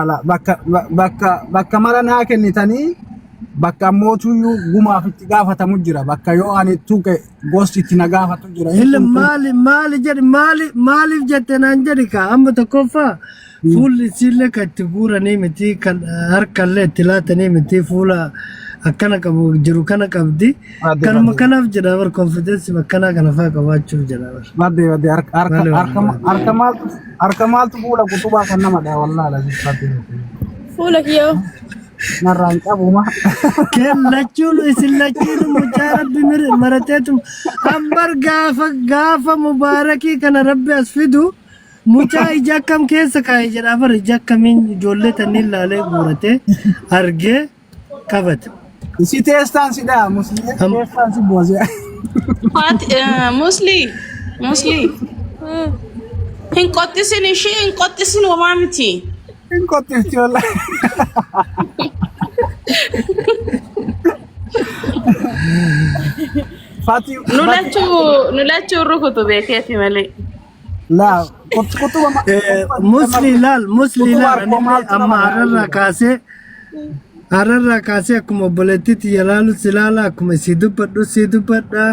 Ala bakka mara naa kennitanii bakka mootuyyuu gumaaf itti gaafatamu jira. Bakka yoo ani tuqe gosti itti na gaafatu jira. Illa maali jedhi maaliif jette naan jedhi ka amma tokkoffaa fuulli siillee kan itti guuranii miti kan harkallee itti laatanii miti fuula akkana qabu jiru kana qabdi. Kanuma kanaaf jedha bar konfidensi bakkanaa kana fa'aa qabaachuuf jedha bar. Badde harka maaltu fuula kutubaa kan nama dha wallaahi lafitti. Fuula kiyyoo. Narraan qabuma. Kellachuun isin lachuun mucaa rabbi marateetu hambar gaafa mubaarakii kana rabbi as fidu mucaa ija akkam keessa kaa'e jedha bar ija akkamiin ijoollee taniin laalee guurate argee qabate. Isi teestaan si dha musli teestaan si boozee. Musli. Hin qottisin ishee hin qottisin homaa miti. Hin qottisti wallahi. Fati nulachuu rukutu beekeeti malee. La kutuba musli laal amma ararraa kaasee akkuma obboleettiitti yalaalu silaala akkuma si dubbadha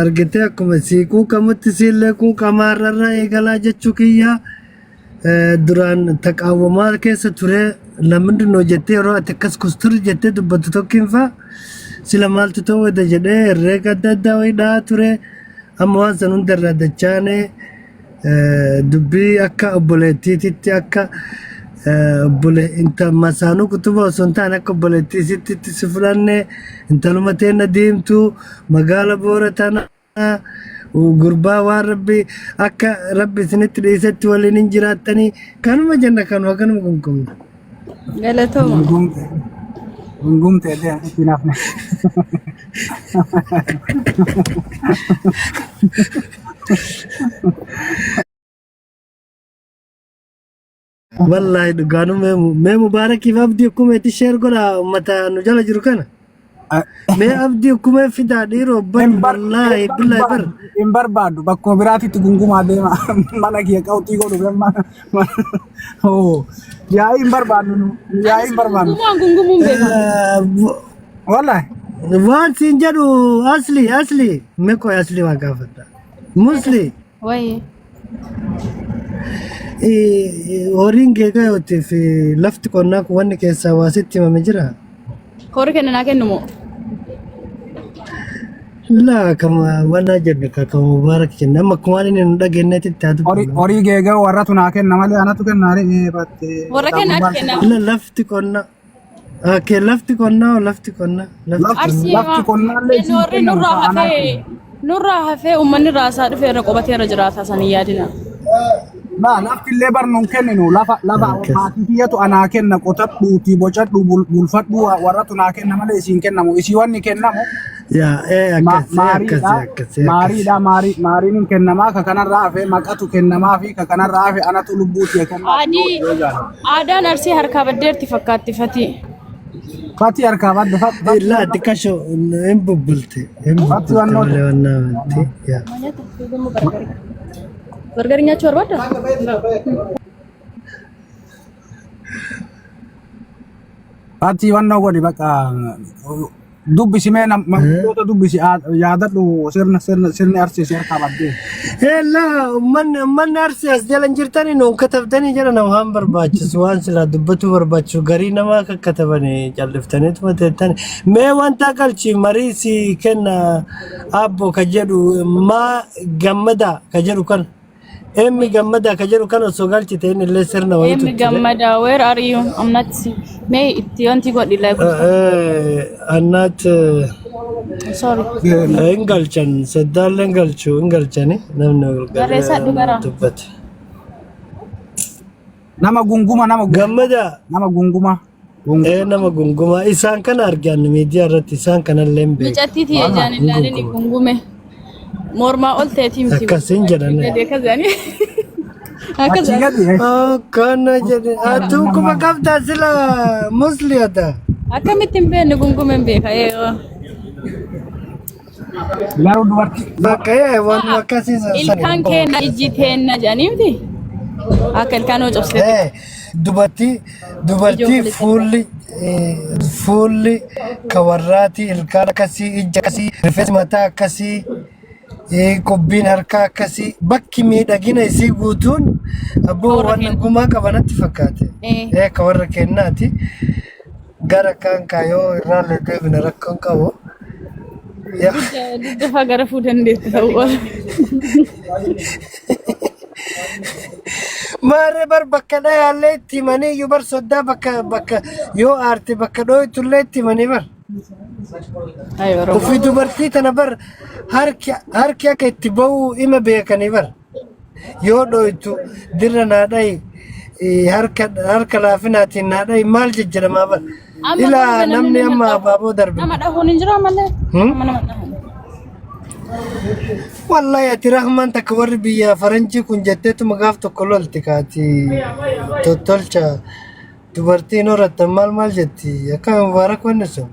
argitee akkuma si kuukamutti siillee kuukamaa ararraa eegalaa jechuu kiyya duraan taqaawwamaa keessa ture lamindinoo jettee yeroo ati akkas kusturi jettee dubbatu tokkiin faa sila maaltu ta'uu edda jedhee herreega adda addaa wayidhaa ture amma waan san hundarraa dachaane dubbii akka obboleettiititti akka inta masaanuu kutuba osoo hin taane akka obboleettiisitti si fudhanne intaluma teenna diimtuu magaala boora tana gurbaa waan rabbi akka rabbi isinitti dhiisetti waliin hin jiraattanii kanuma jenna kanuma kunkumna. Galatooma. Gungumte deh tinafne. Wallahi dhugaanu mee mubaarakiif abdii akkuma itti sheer godha ummata nu jala jiru kana. Mee abdii akkuma fidaa dhiiroo wallahi billahi bar. Hin barbaadu bakkoo biraatitti gungumaa deema mana kiyya qawxii godhu gamma. Oh yaa hin barbaadu yaa hin barbaadu. Gungumuun beeka. Wallahi. Waan siin jedhu asli mee koo asli waa gaafadha. Musli. Wayi. Horiin geegaa yootiif lafti qonnaa kun wanni keessaa waasitti himame jira. Horii kennanaa kennumoo? Laa kama wanna jennu kama mubaarak jenna amma akkuma inni nu dhageenyetti taatu. Horii geegaa warratu naa kenna malee anatu kennaare battee. Warra kennaatu kenna. Lafti qonnaa. Ke lafti qonnaa. Lafti qonnaa illee nurraa hafee uummanni raasaa dhufee irra qobateera jiraata sanii yaadina. Lafti illee barnuun kenninu lafa maatii kiyyatu anaa kenna qotadhuuti bocadhu bulfadhu warratu naa kenna malee isiin kennamu isii wanni kennamu maariidha maariin kennamaa ka kanarraa hafee maqatu kennamaa fi ka kanarraa hafee anatu lubbuuti kennamaa. Aadaan arsii harkaa baddeerti fakkaatti fati. Fati harkaa badde fati. Laa xiqqasho hin bubbulte. Fati wannooti. Burgerinya cor bada. Fati wannoo godhi bakka dubbisi mee namoota dubbisi yaadadhu sirni arsiisi harkaa baddee. Laa manni arsii as jalan jirtanii nuun katabdanii jala nama waan barbaachisu waan silaa dubbatu barbaachisu garii namaa akka katabanii calliftaniituma teettani. Mee wanta galchi mariisi kenna abbo ka jedhu maa gammada ka jedhu kan. Emmi gammada ka jedhu kan osoo galchite inni illee sirna wayitu. Emmi gammada where are you? I'm not mee itti wanti godhi like. I'm not. Sorry. Engalchan saddaalle engalchu engalchani namni Gareessa dhugara. dubbate. Nama gunguma Gammada. Nama gunguma. Nama gunguma isaan kana argan miidiyaa irratti isaan kanallee hin beeku. Micatti tiye jaanillee ni gungume. Morma ol teetii miti. Akkasin jedhan. Akkasani. Akkana jedhe atu kuma qabda sila musliyata. Akkamitti hin beekne gungumen beeka. Garuu dubartii. Bakka waan akkasii Ilkaan kenna ijji kenna jedhanii miti. Akka ilkaan hoo cobsee. dubartii fuulli kawarraati ilkaan akkasii ija akkasii rifeensi mataa akkasii qubbiin harkaa akkasii bakki miidhagina isii guutuun abboo waan gumaa qabanatti fakkaate ka warra kennaati gara kan kaayoo irraallee deebina rakkoon qabu dudda fagara fuudhan deetti ta'uu Mare bar bakka dhayaallee itti himanii iyyuu bar soddaa bakka yoo aarte bakka dhooytullee itti himanii bar. Ufii dubartii tana bar harki akka itti ba'uu ima beekanii bar. Yoo dhooytu dirra naadhayi harka laafinaatiin naadhayi maal jejjeramaa bar. Ilaa namni amma abaaboo darbe. Nama dhahuun hin jiru ammallee. Nama dhahuun. Wallahi ati rahman takka warri biyya faranjii kun jetteetu magaaf tokko lolti kaati tottolcha dubartiin horattan maal jetti akka mubaarak wanni sun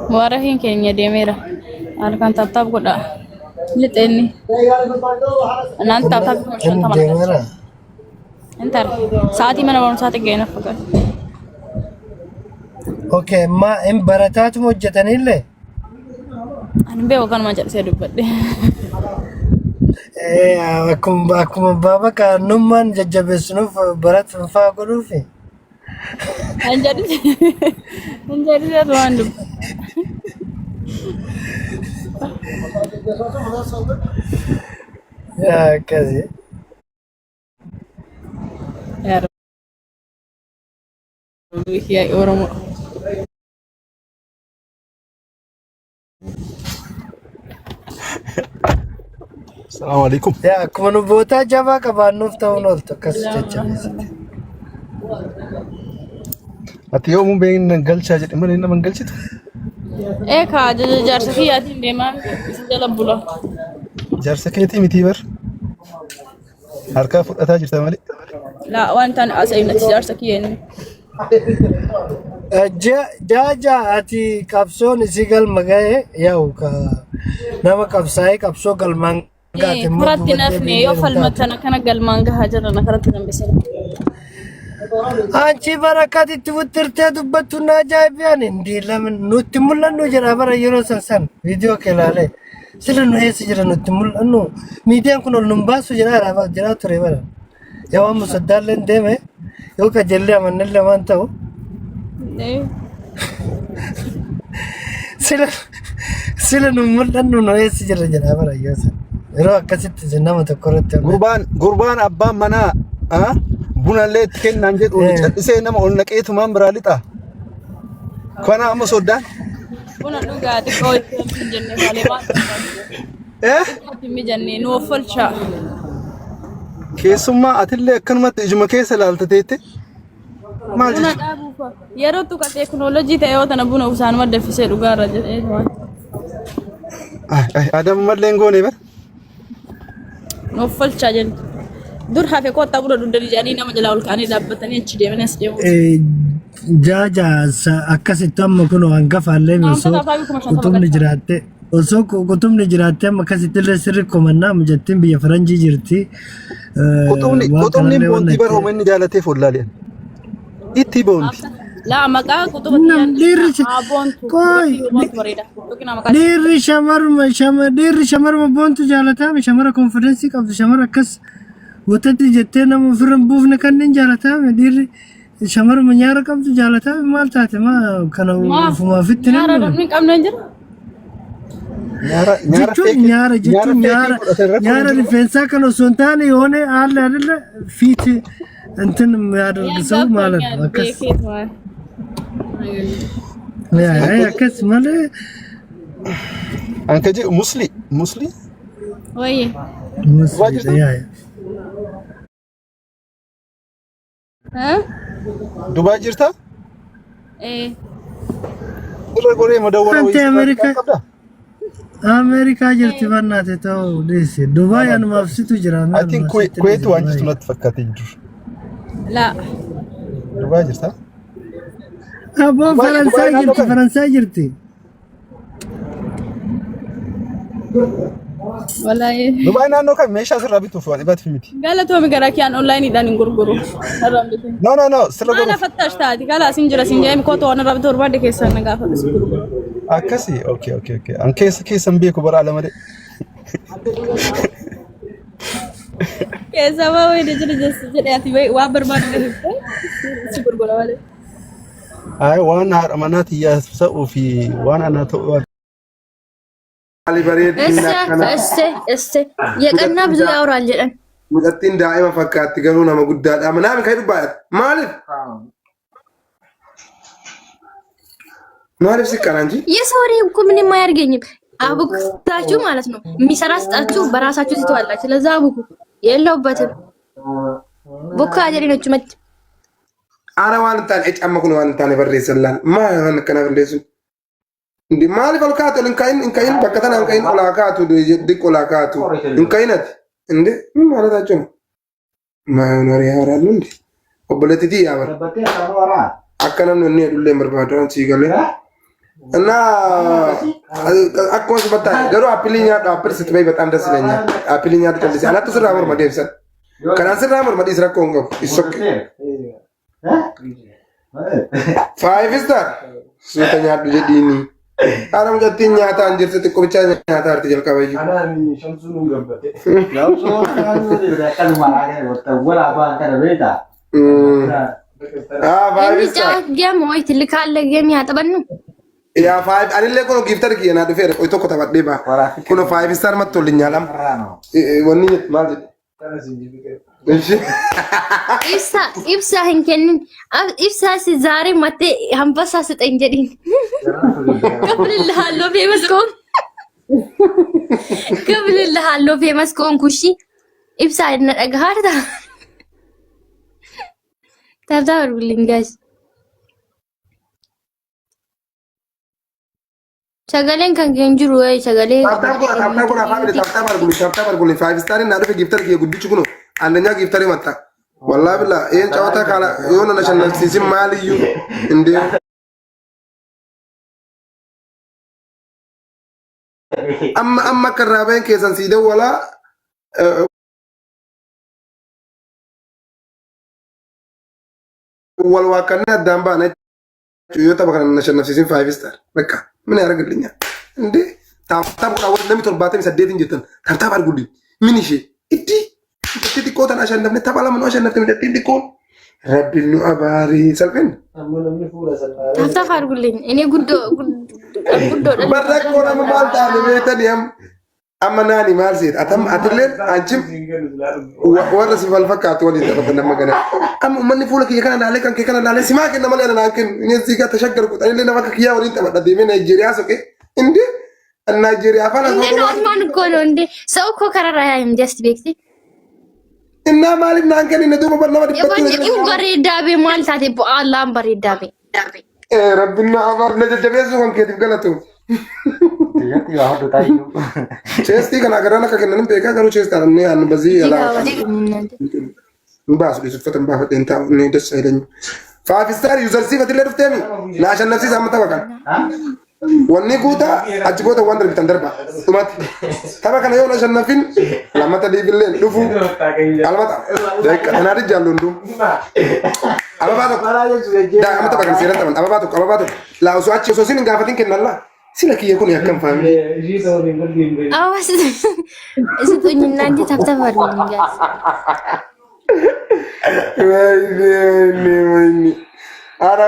Mubaarakiin keenya deemeera halkan taaptaap godha lixeenni naan taaptaap godha deemeera entar sa'aatii mana barumsaatti ga'een affaqa okay ma in barataatu hojjetanillee ani beeku kanuma jedhee dubbadhe akkuma baaba kaanummaan jajjabeessinuuf baratu fa'aa godhuufi anjadi waan dubbadhe akkasii yaa oromoo السلام عليكم yaa akkuma nu bootaa jabaa qabaannuuf ta'uun ooltu akkas jajjabeessite ati yoomuu beekna galchaa jedhe malee nama hin galchitu ka jaarsa kiyyaatiin deemaa isa jala bula jaarsa keetii mitii bar harkaa fudhataa jirta malee laa waan tan asayinati jaarsa kiyyeen Jaja ati qabsoon isii galma ga'e yaa'u ka nama qabsaa'ee qabsoo galmaan gaate karatti nafne yoo falmatan kana galmaan gahaa jiran karatti nambisee anchi barakatitti wuttirtee dubbattu na ajaa'ibiyaan hindi lamin nutti mul'annu jira bara yeroo san viidiyoo kee ilaalee sila nu eessa jira nutti mul'annu miidiyaan kun ol nun baasu jira ture bara yoo amma soddaalleen deeme yoo kajellee amannillee waan ta'u sila nu mul'annu nu eessa jira bara yoo san yeroo akkasitti nama tokko irratti gurbaan abbaan manaa bunallee itti kennaan jedhu callisee nama ol naqeetumaan biraa lixa kana amma soddaan buna dhugaati koo itti jenne malee waan jenne nu offolcha keessummaa atillee akkanumatti ijuma keessa ilaaltateette maal buna dhaabuufa yeroo tuqa teekinooloojii ta'e yoo tana buna usaanuma daffisee dhugaarra jedhee waan adama mallee goone bar nu offolcha jenne dur hafe kota buna dundali jedhanii nama jalaa ol kaanii dhaabbatanii achi deemanii as deemu jaja akkasitti amma kun hangafaallee osoo qutubni jiraatte osoo qutubni jiraatte amma akkasitti illee sirri komannaa mijattiin biyya faranjii jirti qutubni boontii bar homanni jaalateef ollaaliyan itti boonti laa maqaa qutuba dhiirri shamaruma boontu jaalatame shamara konfidensii qabdu shamara akkas wotatti jettee nama ofirra hin buufne kanneen jaalatame dhiirri shamaruma nyaara qabdu jaalatame maal taate kana ufumaafitti nyaara rifeensaa kan osoo hin taane yoone haalli adilla fiiti እንትን የሚያደርግሰው ማለት ነው አከስ ማለት አንከጂ ሙስሊ ወይ ዱባይ ጅርታ ረጎሬ መደወራ ወይ አሜሪካ ጅርቲ ባናቴ ተው ዲስ ዱባይ አን ማፍሲቱ ጅራ አይ ቲንክ ኩዌት ዋንጅቱ ነት ፈካቴ ጅሩ لا دبي جرتا ابو فرنسا جرتي والله Dubai naannoo kan meeshaa sirraa bituuf waan dhibatti miti. قالت هو مقراكيان اونلاين يدان غرغرو الرمدتين No sirra انا godhu. فتشت هذه قال سنجرا سنجاي كوتو انا ربط وربا كيسا نغافه بس غرغرو Akkasii okay. An keessan beeku bara alamade. كيسا ما وين جرجس جدياتي وي وابر ما غرغرو ولا Ay waan haadhamanaati yaasa'uu fi waan ana ta'u. Ali bareedina kana. Este يقنا ብዙ ያወራል ጀደን Mucattiin daa'ima fakkaatti garuu nama guddaadha. Namni kan dubbaadha. Maaliif siqqana እንጂ የሰው ወሬ እኮ ምንም አያርገኝም። አቡክታችሁ ማለት ነው የሚሰራ ስጣችሁ በራሳችሁ ትተዋላችሁ። ለዛ አቡኩ የለውበትም ቡካ አጀሪኖች መጥ አረ ዋንታን እጫመኩን ዋንታን በሬሰላል ማን ከና እንደሱ እንዴ ማሊፍ አልካቱ እንካይን በከተና እንካይን ኦላካቱ ድቅ ኦላካቱ እንካይነት እንዴ ምን ማለታቸው ነው? ማኖር ያወራሉ እንዴ ኦብለቲቲ ያወራ አከናን ነው እኔ ዱሌ መርባዳን ሲገለ እና አኮስ በታ ገሩ አፕሊኛ አፕል ስትበይ በጣም ደስ ይለኛል። አፕሊኛ ተቀልሲ አላቱ ስራ አመር መደብሰን ከና ስራ አመር መዲ ስራ ኮንጎ ይሶክ 5 star ሱተኛ ዱጀዲኒ አረም ጀቲኛ ታንጀር ተጥቆ ብቻ ኛታ አርት ጀልካበዩ አናኒ ሸምሱኑ ገበቴ ያው ሶ ታኑ ለቀል ማራገ ወጣ ባን ከረቤታ የሚጫወት ጌም ወይ ትልካለ ጌም ያጠበን ነው ያ 5 አለ ለኮ ጊፍተር ኪና ደፈረ ቆይቶ ኮ ተባደባ ኩኖ 5 star መጥቶልኛል አም ወኒ ማለት እሺ ኢብሳ ህንከንን ኢብሳ ዛሬ መቴ አንበሳ ስጠኝ ጀዲን ከብልልሃለሁ ፌመስ ኮንኩ እሺ ኢብሳ ይነደጋርታ ታብታብልኝ ጋይስ Sagaleen kan genjiru ay sagalee ታብታብ አርጉልኝ 5 star እና ደፈ ጊፍተር ጉድቹ ኩኖ አንደኛ ጊፍተር መጣ والله بالله ይሄን ጨዋታ ካላ የሆነ ነሽናል ሲዝም ማልዩ እንዴ አማ ከራበን ከሰን ሲደው ወላ ወልዋከና ዳምባ ነች ዮታ በከና ነሽናል ሲዝም 5 star በቃ ምን ያደርግልኛል እንዴ ታብታብ ወደ ለሚቶርባተም ሰደት እንጀተን ታብታብ አርጉልኝ ምን ይሄ እዲ تيكوت أنا عشان نبني تبع لما عشان نبني تيكون ربي إنه أباري سلفين تفتح أقولين إني قدو برك ولا مال تاني بيتني أما ناني مال زيد أتلين أنجم ورث في الفكات ولي تبغى ما كنا أما مني فولك يكنا عليك كان كنا عليه سماك إنما أنا لكن نزيك تشكر كنت أنا لنا فكك يا ولي أنت بدأ دي من نيجيريا سوكي إندي النيجيريا فانا إنه أسمان كله إندي سوكو كرر يا إم جست بيكتي إننا مالك نانكني ندوم برنامج يبغى يوم بريد دابي مال تاتي الله بريد دابي ربنا أمر نجد جبيزهم كده بقولتهم تيجي واحد تايو چیستی کنا کرنا کنا نم پیکا کرو چیست کرنے ان بزی الا باس دي فتن با فتن تا ني دس هيدن 5 star user سي فتل رفتمي لا عشان نفسي سامتا بقى وني كوتا اجبوتا وندر بتندربا تومات تبا كان يوم عشان نفين لما تدي بالليل دفو المتا داك انا رجال لندو ابا باتو دا امتا بقى سيرن تمن ابا باتو لا وسواتشي سوسين غافتين كن الله سيلك يكون يكم فامي awas itu nanti tap-tap guys ويني ara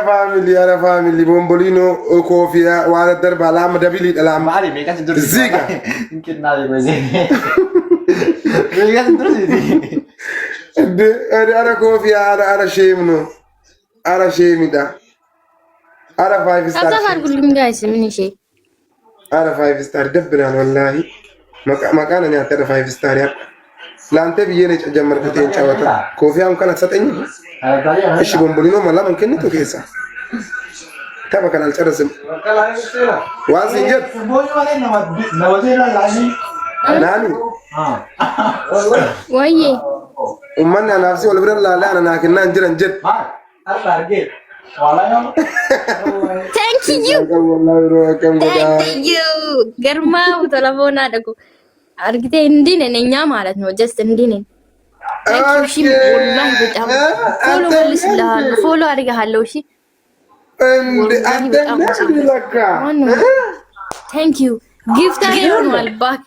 family bombolino kofia wala darba la madabili la Mari me kan dur ziga mungkin nari mezi me kan dur de ara kofia ara shemno ara shemida ara 5 star tap-tap guys ini sih ara 5 star دبنا والله مكان انا ترى 5 star يا لا انت بيجي جمرتين چاوتا كوفيا ممكن تسطني ايش بومبولينو مالا ممكن تو كيسا تبا كان الچرسم وازنجت ناني ويه امنا نفسي ولا برا لا انا لكن ننجر نجد thank you والله روكم thank you germa telepon adaku አርግቴ እንዲህ ነን እኛ ማለት ነው። ጀስት እንዲህ ነን። እሺ ወላሂ በጣም ፎሎ መልስልሃለሁ፣ ፎሎ አድርግሃለሁ። እሺ ቴንክ ዩ ጊፍት ሆኗል ባክ